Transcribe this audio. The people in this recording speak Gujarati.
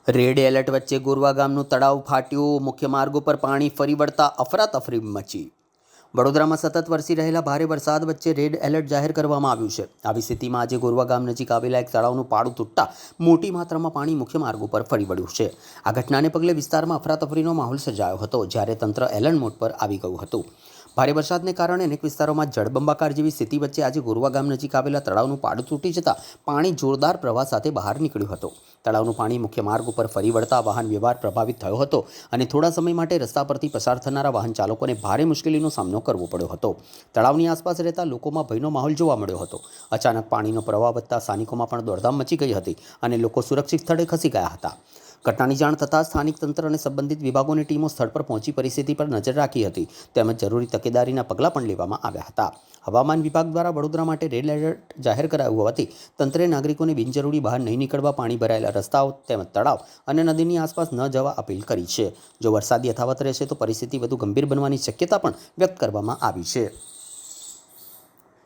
રેડ એલર્ટ વચ્ચે ગોરવા ગામનું તળાવ ફાટ્યું, મુખ્ય માર્ગો પર પાણી ફરી વળતા અફરાતફરી મચી। વડોદરામાં સતત વરસી રહેલા ભારે વરસાદ વચ્ચે રેડ એલર્ટ જાહેર કરવામાં આવ્યું છે। આવી સ્થિતિમાં આજે ગોરવા ગામ નજીક આવેલા એક તળાવનું પાળું તૂટતા મોટી માત્રામાં પાણી મુખ્ય માર્ગો પર ફરી વળ્યું છે। આ ઘટનાને પગલે વિસ્તારમાં અફરાતફરીનો માહોલ સર્જાયો હતો, જ્યારે તંત્ર એલર્ટ મોડ પર આવી ગયું હતું। ભારે વરસાદને કારણે અનેક વિસ્તારોમાં જળબંબાકાર જેવી સ્થિતિ વચ્ચે આજે ગોરવા ગામ નજીક આવેલા તળાવનું પાળું તૂટી જતાં પાણી જોરદાર પ્રવાહ સાથે બહાર નીકળ્યું હતું। તળાવનું પાણી મુખ્ય માર્ગ ઉપર ફરી વળતા વાહન વ્યવહાર પ્રભાવિત થયો હતો અને થોડા સમય માટે રસ્તા પરથી પસાર થનારા વાહન ચાલકોને ભારે મુશ્કેલીનો સામનો કરવો પડ્યો હતો। તળાવની આસપાસ રહેતા લોકોમાં ભયનો માહોલ જોવા મળ્યો હતો। અચાનક પાણીનો પ્રવાહ વધતા સ્થાનિકોમાં પણ દોડધામ મચી ગઈ હતી અને લોકો સુરક્ષિત સ્થળે ખસી ગયા હતા। ઘટનાની જાણ થતાં સ્થાનિક તંત્ર અને સંબંધિત વિભાગોની ટીમો સ્થળ પર પહોંચી પરિસ્થિતિ પર નજર રાખી હતી, તેમજ જરૂરી તકેદારીના પગલાં પણ લેવામાં આવ્યા હતા। હવામાન વિભાગ દ્વારા વડોદરા માટે રેડ એલર્ટ જાહેર કરાયું હોવાથી તંત્રે નાગરિકોને બિનજરૂરી બહાર નહીં નીકળવા, પાણી ભરાયેલા રસ્તાઓ તેમજ તળાવ અને નદીની આસપાસ ન જવા અપીલ કરી છે। જો વરસાદ યથાવત રહેશે તો પરિસ્થિતિ વધુ ગંભીર બનવાની શક્યતા પણ વ્યક્ત કરવામાં આવી છે।